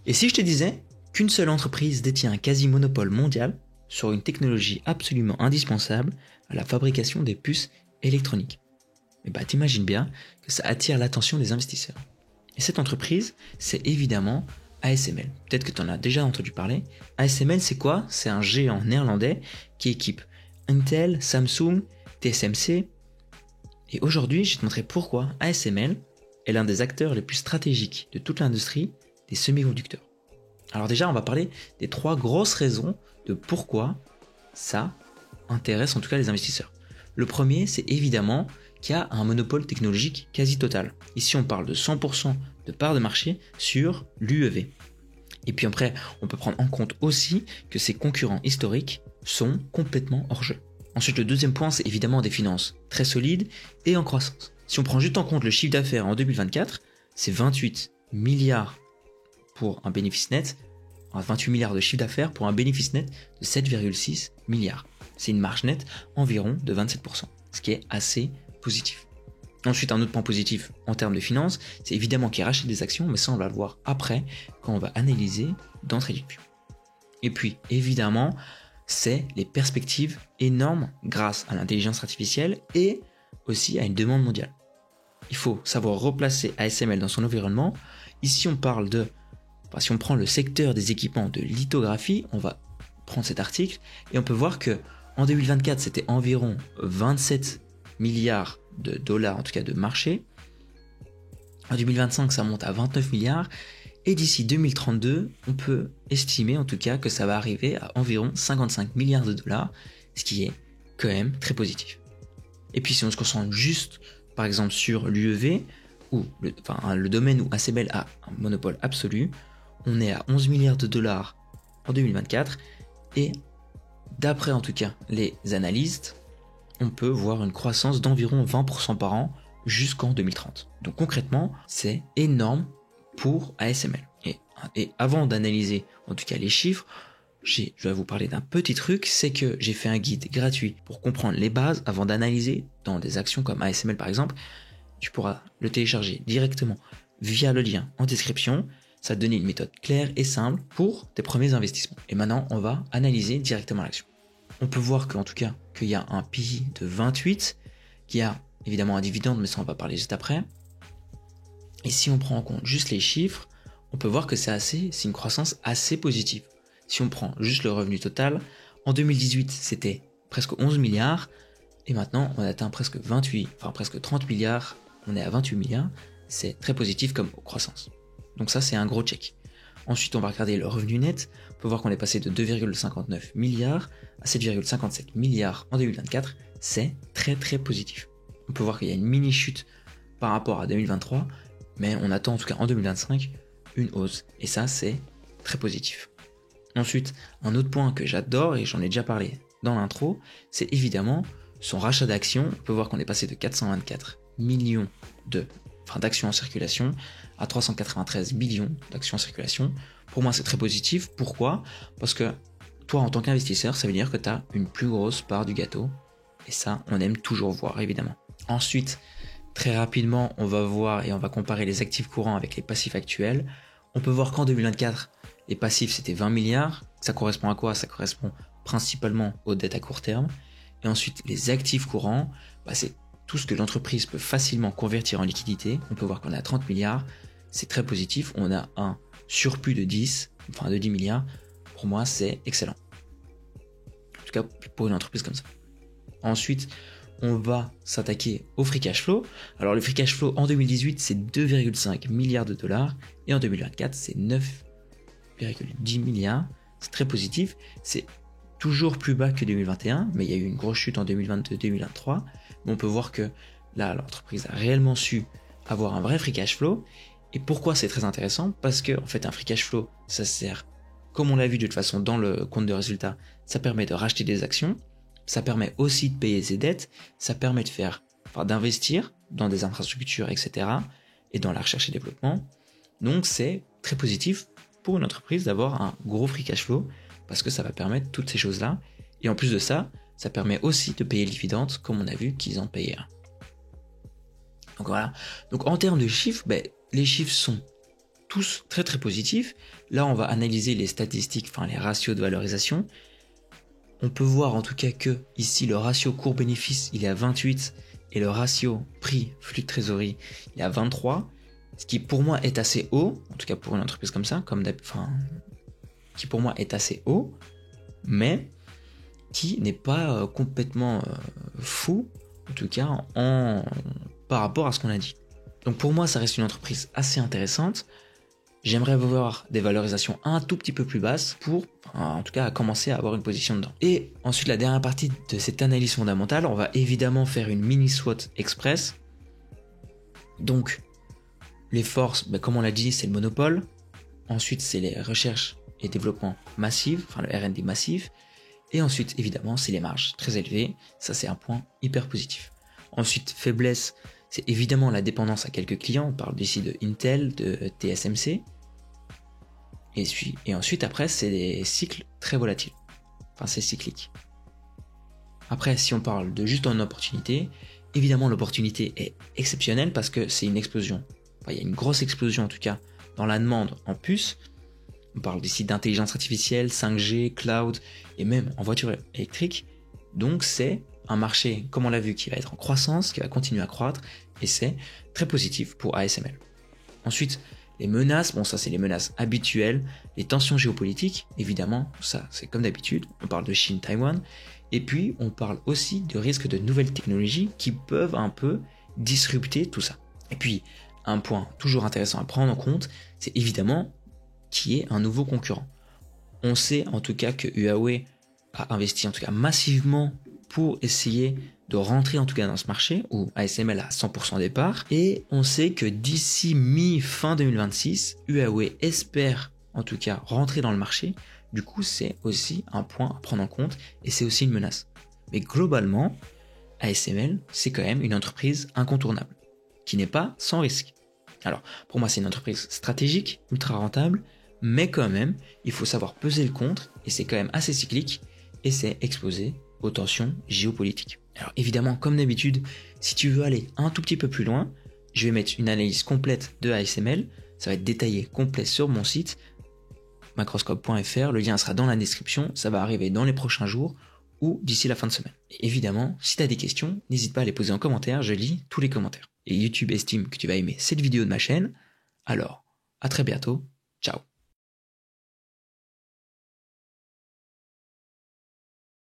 Et si je te disais qu'une seule entreprise détient un quasi-monopole mondial sur une technologie absolument indispensable à la fabrication des puces électroniques? Et bah t'imagines bien que ça attire l'attention des investisseurs. Et cette entreprise, c'est évidemment ASML. Peut-être que tu en as déjà entendu parler. ASML, c'est quoi? C'est un géant néerlandais qui équipe Intel, Samsung, TSMC. Et aujourd'hui, je vais te montrer pourquoi ASML est l'un des acteurs les plus stratégiques de toute l'industrie des semi-conducteurs. Alors déjà, on va parler des 3 grosses raisons de pourquoi ça intéresse en tout cas les investisseurs. Le premier, c'est évidemment qu'il y a un monopole technologique quasi total. Ici, on parle de 100% de part de marché sur l'UEV. Et puis après, on peut prendre en compte aussi que ses concurrents historiques sont complètement hors jeu. Ensuite, le deuxième point, c'est évidemment des finances très solides et en croissance. Si on prend juste en compte le chiffre d'affaires en 2024, c'est 28 milliards pour un bénéfice net, 28 milliards de chiffre d'affaires pour un bénéfice net de 7,6 milliards. C'est une marge nette environ de 27%, ce qui est assez positif. Ensuite, un autre point positif en termes de finances, c'est évidemment qu'il rachète des actions, mais ça on va le voir après quand on va analyser dans TradingView. Et puis, évidemment, c'est les perspectives énormes grâce à l'intelligence artificielle et aussi à une demande mondiale. Il faut savoir replacer ASML dans son environnement. Ici, on parle de... si on prend le secteur des équipements de lithographie, on va prendre cet article et on peut voir que en 2024, c'était environ 27 milliards de dollars, en tout cas de marché. En 2025, ça monte à 29 milliards. Et d'ici 2032, on peut estimer en tout cas que ça va arriver à environ 55 milliards de dollars, ce qui est quand même très positif. Et puis si on se concentre juste, par exemple, sur l'UEV, ou le domaine où ASML a un monopole absolu, on est à 11 milliards de dollars en 2024, et d'après en tout cas les analystes, on peut voir une croissance d'environ 20% par an jusqu'en 2030. Donc concrètement, c'est énorme pour ASML. Et avant d'analyser en tout cas les chiffres, je vais vous parler d'un petit truc, c'est que j'ai fait un guide gratuit pour comprendre les bases avant d'analyser dans des actions comme ASML par exemple. Tu pourras le télécharger directement via le lien en description. Ça va te donner une méthode claire et simple pour tes premiers investissements. Et maintenant, on va analyser directement l'action. On peut voir qu'en tout cas, qu'il y a un PI de 28, qu'il y a évidemment un dividende, mais ça on va parler juste après. Et si on prend en compte juste les chiffres, on peut voir que c'est une croissance assez positive. Si on prend juste le revenu total, en 2018 c'était presque 11 milliards, et maintenant on atteint presque 30 milliards, on est à 28 milliards, c'est très positif comme croissance. Donc ça c'est un gros check. Ensuite on va regarder le revenu net, on peut voir qu'on est passé de 2,59 milliards à 7,57 milliards en 2024, c'est très très positif. On peut voir qu'il y a une mini chute par rapport à 2023, mais on attend en tout cas en 2025 une hausse, et ça c'est très positif. Ensuite, un autre point que j'adore, et j'en ai déjà parlé dans l'intro, c'est évidemment son rachat d'actions. On peut voir qu'on est passé de 424 millions d'actions en circulation à 393 millions d'actions en circulation. Pour moi c'est très positif. Pourquoi? Parce que toi en tant qu'investisseur, ça veut dire que tu as une plus grosse part du gâteau, et ça on aime toujours voir évidemment. Ensuite, très rapidement, on va voir et on va comparer les actifs courants avec les passifs actuels. On peut voir qu'en 2024, les passifs c'était 20 milliards. Ça correspond à quoi? Ça correspond principalement aux dettes à court terme. Et ensuite, les actifs courants, c'est tout ce que l'entreprise peut facilement convertir en liquidité. On peut voir qu'on est à 30 milliards. C'est très positif. On a un surplus de 10 milliards. Pour moi, c'est excellent. En tout cas, pour une entreprise comme ça. Ensuite, on va s'attaquer au free cash flow. Alors le free cash flow en 2018 c'est 2,5 milliards de dollars et en 2024 c'est 9,10 milliards. C'est très positif. C'est toujours plus bas que 2021, mais il y a eu une grosse chute en 2022-2023. Mais on peut voir que là l'entreprise a réellement su avoir un vrai free cash flow. Et pourquoi c'est très intéressant? Parce que en fait un free cash flow ça sert, comme on l'a vu de toute façon dans le compte de résultat, ça permet de racheter des actions. Ça permet aussi de payer ses dettes, ça permet d'investir dans des infrastructures, etc. et dans la recherche et développement. Donc c'est très positif pour une entreprise d'avoir un gros free cash flow parce que ça va permettre toutes ces choses-là. Et en plus de ça, ça permet aussi de payer le dividende comme on a vu qu'ils en payaient un. Donc voilà. Donc en termes de chiffres, les chiffres sont tous très très positifs. Là, on va analyser les statistiques, enfin les ratios de valorisation. On peut voir en tout cas que ici le ratio cours-bénéfice il est à 28 et le ratio prix-flux de trésorerie il est à 23, ce qui pour moi est assez haut, en tout cas pour une entreprise comme ça, qui pour moi est assez haut, mais qui n'est pas complètement fou, en tout cas par rapport à ce qu'on a dit. Donc pour moi ça reste une entreprise assez intéressante. J'aimerais voir des valorisations un tout petit peu plus basses pour, en tout cas, commencer à avoir une position dedans. Et ensuite, la dernière partie de cette analyse fondamentale, on va évidemment faire une mini SWOT express. Donc, les forces, comme on l'a dit, c'est le monopole. Ensuite, c'est les recherches et développement massifs, enfin le R&D massif. Et ensuite, évidemment, c'est les marges très élevées. Ça, c'est un point hyper positif. Ensuite, faiblesse, c'est évidemment la dépendance à quelques clients. On parle ici de Intel, de TSMC. Et ensuite, après, c'est des cycles très volatiles. Enfin, c'est cyclique. Après, si on parle de juste une opportunité, évidemment, l'opportunité est exceptionnelle parce que c'est une explosion. Enfin, il y a une grosse explosion, en tout cas, dans la demande en puces. On parle ici d'intelligence artificielle, 5G, cloud, et même en voiture électrique. Donc, c'est un marché, comme on l'a vu, qui va être en croissance, qui va continuer à croître, et c'est très positif pour ASML. Ensuite, les menaces, ça c'est les menaces habituelles, les tensions géopolitiques, évidemment, ça c'est comme d'habitude, on parle de Chine, Taïwan, et puis on parle aussi de risques de nouvelles technologies qui peuvent un peu disrupter tout ça. Et puis, un point toujours intéressant à prendre en compte, c'est évidemment qui est un nouveau concurrent. On sait en tout cas que Huawei a investi en tout cas massivement pour essayer de rentrer en tout cas dans ce marché où ASML a 100% des parts, et on sait que d'ici mi-fin 2026, Huawei espère en tout cas rentrer dans le marché. Du coup, c'est aussi un point à prendre en compte et c'est aussi une menace. Mais globalement, ASML, c'est quand même une entreprise incontournable qui n'est pas sans risque. Alors, pour moi, c'est une entreprise stratégique, ultra rentable, mais quand même, il faut savoir peser le contre et c'est quand même assez cyclique et c'est exposé aux tensions géopolitiques. Alors évidemment, comme d'habitude, si tu veux aller un tout petit peu plus loin, je vais mettre une analyse complète de ASML, ça va être détaillé complet sur mon site macroscope.fr, le lien sera dans la description, ça va arriver dans les prochains jours ou d'ici la fin de semaine. Et évidemment, si tu as des questions, n'hésite pas à les poser en commentaire, je lis tous les commentaires. Et YouTube estime que tu vas aimer cette vidéo de ma chaîne, alors à très bientôt, ciao.